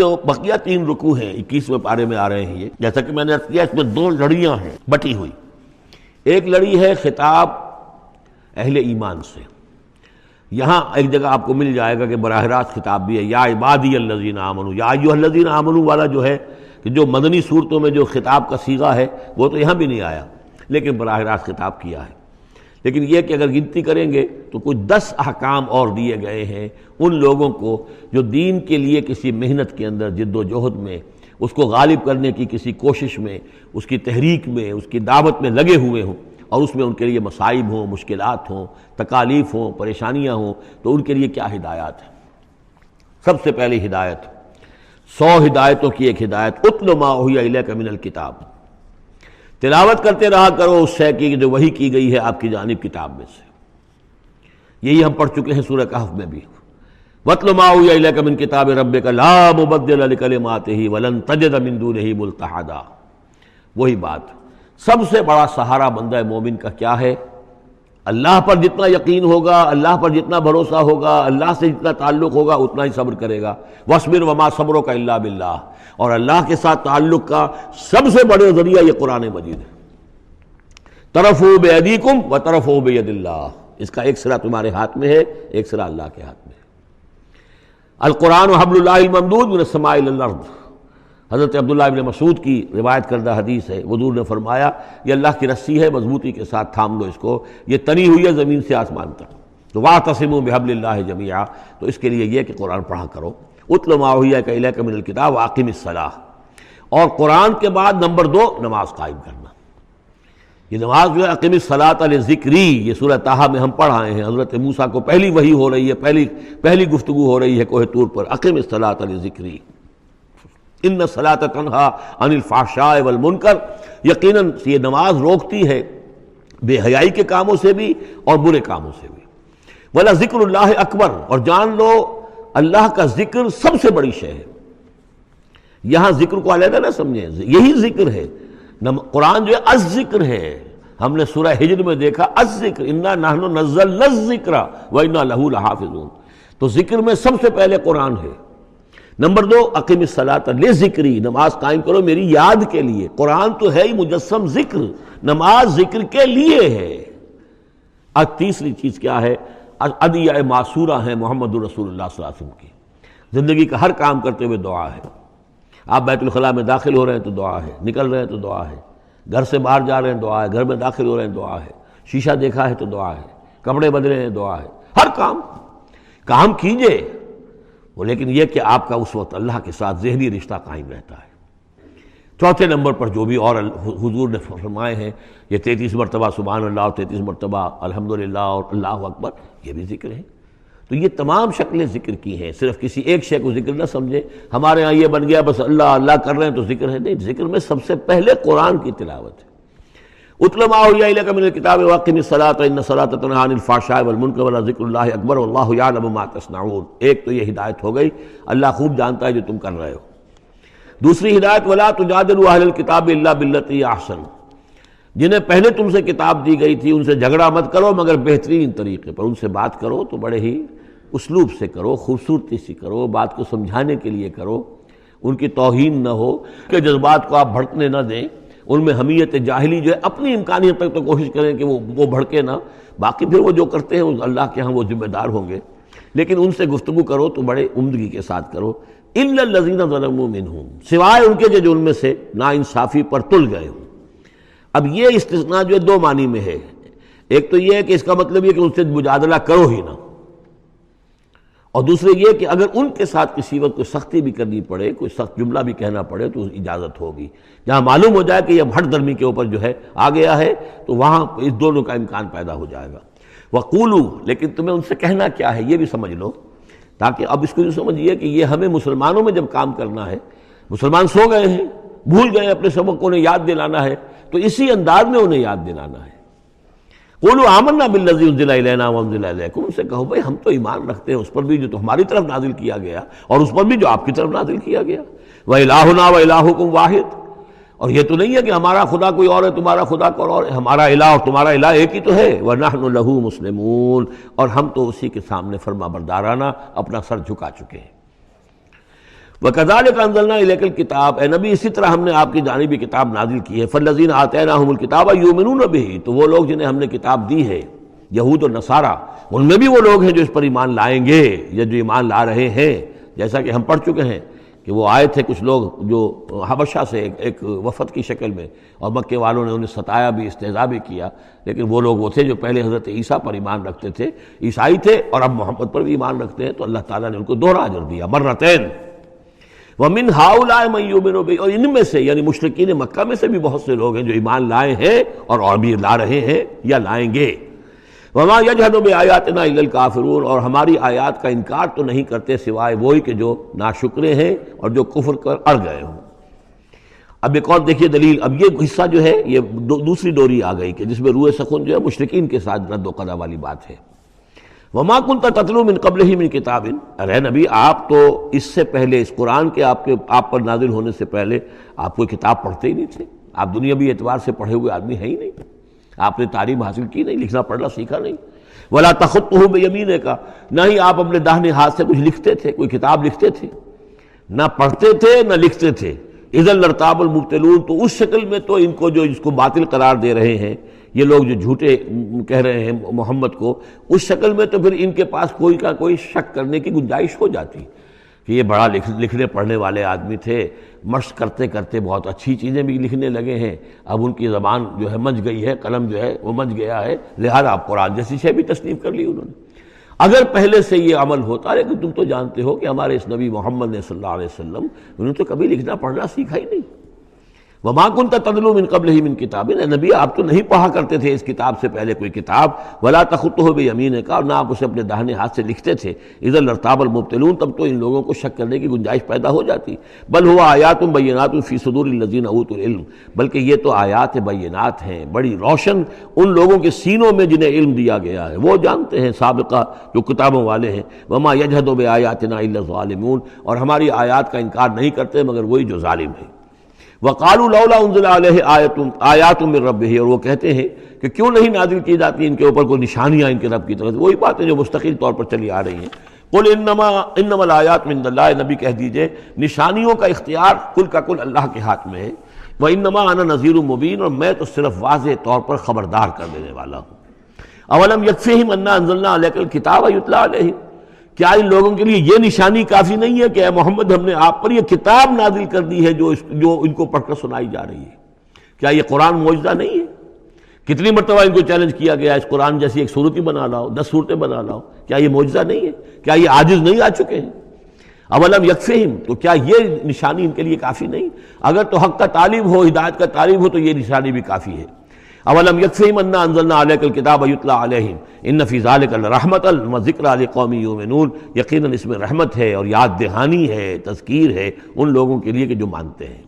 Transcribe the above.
جو بقیہ 3 رکوع ہیں 21ویں پارے میں آ رہے ہیں، یہ جیسا کہ میں نے عرض کیا اس میں 2 لڑیاں ہیں بٹی ہوئی۔ ایک لڑی ہے خطاب اہل ایمان سے، یہاں ایک جگہ آپ کو مل جائے گا کہ براہ راست خطاب بھی ہے، یا عبادی الذین آمنوا، یا ایھا الذین آمنوا والا جو ہے کہ جو مدنی صورتوں میں جو خطاب کا صیغہ ہے وہ تو یہاں بھی نہیں آیا، لیکن براہ راست خطاب کیا ہے۔ لیکن یہ کہ اگر گنتی کریں گے تو کچھ 10 احکام اور دیے گئے ہیں ان لوگوں کو جو دین کے لیے کسی محنت کے اندر جد و جہد میں، اس کو غالب کرنے کی کسی کوشش میں، اس کی تحریک میں، اس کی دعوت میں لگے ہوئے ہوں، اور اس میں ان کے لیے مصائب ہوں، مشکلات ہوں، تکالیف ہوں، پریشانیاں ہوں، تو ان کے لیے کیا ہدایات ہیں۔ سب سے پہلی ہدایت 100 ہدایتوں کی ایک ہدایت، اتل ما اوحی الیک من الکتاب، تلاوت کرتے رہا کرو اس شے کی جو وحی کی گئی ہے آپ کی جانب کتاب میں سے۔ یہی ہم پڑھ چکے ہیں سورہ کہف میں بھی، وَاتْلُ مَا أُوحِیَ إِلَيْكَ مِنْ کِتَابِ رَبِّكَ لَا مُبَدِّلَ لِکَلِمَاتِهِ وَلَن تَجِدَ مِن دُونِهِ مُلْتَحَدًا۔ وہی بات، سب سے بڑا سہارا بندہ مومن کا کیا ہے؟ اللہ پر جتنا یقین ہوگا، اللہ پر جتنا بھروسہ ہوگا، اللہ سے جتنا تعلق ہوگا اتنا ہی صبر کرے گا۔ وَاصْبِرْ وَمَا صَبْرُكَ إِلَّا بِاللَّهِ، اور اللہ کے ساتھ تعلق کا سب سے بڑے ذریعہ یہ قرآن مجید ہے۔ طرفوا بِأَيْدِيكُمْ وَطَرَفُوا بِيَدِ اللَّهِ، اس کا ایک سرا تمہارے ہاتھ میں ہے، ایک سرا اللہ کے ہاتھ میں ہے۔ القرآن حبل اللہ الممدود من السماء إلى الأرض، حضرت عبداللہ ابن مسعود کی روایت کردہ حدیث ہے، حضور نے فرمایا یہ اللہ کی رسی ہے، مضبوطی کے ساتھ تھام لو اس کو، یہ تنی ہوئی ہے زمین سے آسمان تک۔ تو واعتصموا بحبل اللہ جميعا، تو اس کے لیے یہ کہ قرآن پڑھا کرو۔ اتل ما اوحی الیک من الکتاب واقم الصلاۃ، اور قرآن کے بعد نمبر 2 نماز قائم کرنا۔ یہ نماز جو ہے اقم الصلاۃ لذکری، یہ سورہ طٰہٰ میں ہم پڑھ آئے ہیں، حضرت موسیٰ کو پہلی وحی ہو رہی ہے، پہلی گفتگو ہو رہی ہے کوہ طور پر، اقم الصلاۃ لذکری ان الصلاۃ تنہی عن الفحشاء والمنکر، یقیناً یہ نماز روکتی ہے بے حیائی کے کاموں سے بھی اور برے کاموں سے بھی۔ وَلَذِکْرُ اللَّہِ اکبر، اور جان لو اللہ کا ذکر سب سے بڑی شے ہے۔ یہاں ذکر کو علیحدہ نہ سمجھیں، یہی ذکر ہے، قرآن جو ہے الذکر ہے۔ ہم نے سورہ ہجر میں دیکھا الذکر، انا نحن نزلنا الذکر وانا لہ لحافظون، تو ذکر میں سب سے پہلے قرآن ہے۔ نمبر 2 اقم الصلاۃ لذکری، نماز قائم کرو میری یاد کے لیے۔ قرآن تو ہے ہی مجسم ذکر، نماز ذکر کے لیے ہے۔ اور تیسری چیز کیا ہے؟ ادعیہ معصورہ ہیں محمد رسول اللہ صلی اللہ علیہ وسلم کی، زندگی کا ہر کام کرتے ہوئے دعا ہے۔ آپ بیت الخلاء میں داخل ہو رہے ہیں تو دعا ہے، نکل رہے ہیں تو دعا ہے، گھر سے باہر جا رہے ہیں دعا ہے، گھر میں داخل ہو رہے ہیں دعا ہے، شیشہ دیکھا ہے تو دعا ہے، کپڑے بدلے ہیں دعا ہے، ہر کام کیجئے وہ، لیکن یہ کہ آپ کا اس وقت اللہ کے ساتھ ذہنی رشتہ قائم رہتا ہے۔ چوتھے نمبر پر جو بھی اور حضور نے فرمائے ہیں، یہ 33 مرتبہ سبحان اللہ اور 33 مرتبہ الحمدللہ اور اللہ اکبر، یہ بھی ذکر ہے۔ تو یہ تمام شکلیں ذکر کی ہیں، صرف کسی ایک شے کو ذکر نہ سمجھے ہمارے ہاں یہ بن گیا بس اللہ اللہ کر رہے ہیں تو ذکر ہے، نہیں، ذکر میں سب سے پہلے قرآن کی تلاوت ہے۔ اتل ما اوحی الیک من الکتاب واقم الصلاۃ ان الصلاۃ تنہی عن الفحشاء والمنکر ولذکر اللہ اکبر واللہ یعلم ما تصنعون۔ ایک تو یہ ہدایت ہو گئی، اللہ خوب جانتا ہے جو تم کر رہے ہو۔ دوسری ہدایت ولا تجادلوا اہل الکتاب الا باللتی ہی احسن، جنہیں پہلے تم سے کتاب دی گئی تھی ان سے جھگڑا مت کرو مگر بہترین طریقے پر، ان سے بات کرو تو بڑے ہی اسلوب سے کرو، خوبصورتی سے کرو، بات کو سمجھانے کے لیے کرو، ان کی توہین نہ ہو کہ جذبات کو آپ بھڑکنے نہ دیں، ان میں حمیت جاہلی جو ہے اپنی امکانیت تک تو کوشش کریں کہ وہ بھڑکے نہ، باقی پھر وہ جو کرتے ہیں اللہ کے ہاں وہ ذمہ دار ہوں گے، لیکن ان سے گفتگو کرو تو بڑے عمدگی کے ساتھ کرو۔ الا الذین ظلموا منہم، سوائے ان کے جو ان میں سے ناانصافی پر تل گئے ہوں۔ اب یہ استثناء جو ہے 2 معنی میں ہے، ایک تو یہ ہے کہ اس کا مطلب یہ کہ ان سے مجادلہ کرو ہی نہ، اور دوسرے یہ کہ اگر ان کے ساتھ کسی وقت کوئی سختی بھی کرنی پڑے، کوئی سخت جملہ بھی کہنا پڑے تو اجازت ہوگی، جہاں معلوم ہو جائے کہ یہ ہٹ درمی کے اوپر جو ہے آ گیا ہے تو وہاں اس دونوں کا امکان پیدا ہو جائے گا۔ وَقُولُوا، لیکن تمہیں ان سے کہنا کیا ہے یہ بھی سمجھ لو، تاکہ اب اس کو یہ سمجھیے کہ یہ ہمیں مسلمانوں میں جب کام کرنا ہے، مسلمان سو گئے ہیں، بھول گئے اپنے سبق کو، انہیں یاد دلانا ہے تو اسی انداز میں انہیں یاد دلانا ہے۔ قولوا آمنا بالذی انزل الینا وانزل الیکم، ان سے کہو بھائی ہم تو ایمان رکھتے ہیں اس پر بھی جو تو ہماری طرف نازل کیا گیا اور اس پر بھی جو آپ کی طرف نازل کیا گیا۔ وَإِلٰہُنَا وَإِلٰہُکُمْ وَاحِدٌ، اور یہ تو نہیں ہے کہ ہمارا خدا کوئی اور ہے تمہارا خدا کوئی اور ہے، ہمارا الہ اور تمہارا الہ ایک ہی تو ہے۔ وَنَحْنُ لَهُ مُسْلِمُونَ، اور ہم تو اسی کے سامنے فرما بردارانہ اپنا سر جھکا چکے ہیں۔ وَكَذَلِكَ أَنزَلْنَا إِلَيْكَ الْكِتَابَ، اے نبی اسی طرح ہم نے آپ کی جانب یہ کتاب نازل کی ہے. فَالَّذِينَ آتَيْنَاهُمُ الْكِتَابَ يُؤْمِنُونَ بِهِ، تو وہ لوگ جنہیں ہم نے کتاب دی ہے، یہود اور نصارہ، ان میں بھی وہ لوگ ہیں جو اس پر ایمان لائیں گے یا جو ایمان لا رہے ہیں. جیسا کہ ہم پڑھ چکے ہیں کہ وہ آئے تھے کچھ لوگ جو حبشہ سے ایک وفد کی شکل میں، اور مکے والوں نے انہیں ستایا بھی، استہزاء بھی کیا، لیکن وہ لوگ وہ تھے جو پہلے حضرت عیسیٰ پر ایمان رکھتے تھے، عیسائی تھے، اور اب محمد پر بھی ایمان رکھتے ہیں. تو اللہ تعالیٰ نے ان کو دوہرا اجر دیا، مرتين. وَمِنْ هَؤُلَاءِ مَن يُؤْمِنُ بِهِ، اور ان میں سے یعنی مشرکین مکہ میں سے بھی بہت سے لوگ ہیں جو ایمان لائے ہیں اور بھی لا رہے ہیں یا لائیں گے. وَمَا يَجْحَدُ بِآيَاتِنَا إِلَّا الْكَافِرُونَ، اور ہماری آیات کا انکار تو نہیں کرتے سوائے وہی کہ جو ناشکرے ہیں اور جو کفر کر اڑ گئے ہوں. اب ایک اور دیکھیے دلیل. اب یہ حصہ جو ہے یہ دوسری ڈوری آ گئی کہ جس میں روئے سخن جو ہے مشرکین کے ساتھ رد و قضا والی بات ہے. وَمَا كُنْتَ تَتْلُو مِن قَبْلِهِ مِن كِتَابٍ، ارے نبی آپ تو اس سے پہلے، اس قرآن کے آپ پر نازل ہونے سے پہلے آپ کوئی کتاب پڑھتے ہی نہیں تھے. آپ دنیاوی اعتبار سے پڑھے ہوئے آدمی ہیں ہی نہیں، آپ نے تعلیم حاصل کی نہیں، لکھنا پڑھنا سیکھا نہیں. وَلَا تَخُطُّهُ بِيَمِينِكَ، نہ ہی آپ اپنے داہنے ہاتھ سے کچھ لکھتے تھے، کوئی کتاب لکھتے تھے، نہ پڑھتے تھے نہ لکھتے تھے. اِذًا لَارْتَابَ الْمُبْطِلُونَ، تو اس شکل میں تو ان کو جو اس کو باطل قرار دے رہے ہیں یہ لوگ جو جھوٹے کہہ رہے ہیں محمد کو، اس شکل میں تو پھر ان کے پاس کوئی کا کوئی شک کرنے کی گنجائش ہو جاتی کہ یہ بڑا لکھنے پڑھنے والے آدمی تھے، مشق کرتے کرتے بہت اچھی چیزیں بھی لکھنے لگے ہیں، اب ان کی زبان جو ہے منج گئی ہے، قلم جو ہے وہ منج گیا ہے، لہذا آپ قرآن جیسی شے بھی تصنیف کر لی انہوں نے. اگر پہلے سے یہ عمل ہوتا، لیکن تم تو جانتے ہو کہ ہمارے اس نبی محمد نے صلی اللہ علیہ وسلم انہوں نے تو کبھی لکھنا پڑھنا سیکھا ہی نہیں. وَمَا كُنْتَ تَتْلُو مِن قَبْلِهِ مِن كِتَابٍ، اے نبی آپ تو نہیں پڑھا کرتے تھے اس کتاب سے پہلے کوئی کتاب. وَلَا تَخُطُّهُ بِيَمِينِكَ، اور نہ آپ اسے اپنے داہنے ہاتھ سے لکھتے تھے. اِذًا لَارْتَابَ الْمُبْطِلُونَ، تب تو ان لوگوں کو شک کرنے کی گنجائش پیدا ہو جاتی. بل هُوَ آیاتٌ بَيِّنَاتٌ فِي صُدُورِ الَّذِينَ أُوتُوا الْعِلْمَ، بلکہ یہ تو آیات بینات ہیں، بڑی روشن ان لوگوں کے سینوں میں جنہیں علم دیا گیا ہے، وہ جانتے ہیں سابقہ جو کتابوں والے ہیں. وَمَا يَجْحَدُ بِآيَاتِنَا إِلَّا الظَّالِمُونَ، اور ہماری آیات کا انکار نہیں کرتے مگر وہی جو ظالم ہیں. وَقَالُوا لَوْلَا أُنزِلَ عَلَيْهِ آیَاتٌ مِّن رَّبِّهِ، اور وہ کہتے ہیں کہ کیوں نہیں نازل کی جاتی ان کے اوپر کوئی نشانیاں ان کے رب کی طرف سے. وہی باتیں جو مستقل طور پر چلی آ رہی ہیں. قُلْ إِنَّمَا الْآيَاتُ مِنْ اللَّهِ، نبی کہہ دیجئے نشانیوں کا اختیار کل کا کل اللہ کے ہاتھ میں ہے. وَإِنَّمَا أَنَا نَذِيرٌ مُّبِينٌ، اور میں تو صرف واضح طور پر خبردار کر دینے والا ہوں. أَوَلَمْ يَكْفِهِمْ أَنَّا أَنزَلْنَا عَلَيْكَ الْكِتَابَ يُتْلَىٰ عَلَيْهِمْ، کیا ان لوگوں کے لیے یہ نشانی کافی نہیں ہے کہ اے محمد ہم نے آپ پر یہ کتاب نازل کر دی ہے جو ان کو پڑھ کر سنائی جا رہی ہے؟ کیا یہ قرآن معجزہ نہیں ہے؟ کتنی مرتبہ ان کو چیلنج کیا گیا اس قرآن جیسی ایک صورت ہی بنا لاؤ، 10 صورتیں بنا لاؤ، کیا یہ معجزہ نہیں ہے؟ کیا یہ عاجز نہیں آ چکے ہیں؟ اولم یکفہم، تو کیا یہ نشانی ان کے لیے کافی نہیں؟ اگر تو حق کا طالب ہو، ہدایت کا طالب ہو تو یہ نشانی بھی کافی ہے. اولم یکفہم انا انزلنا علیک الکتاب یتلی علیہم ان فی ذلک لرحمۃ وذکری لقوم یؤمنون، یقیناً اس میں رحمت ہے اور یاد دہانی ہے، تذکیر ہے ان لوگوں کے لیے کہ جو مانتے ہیں.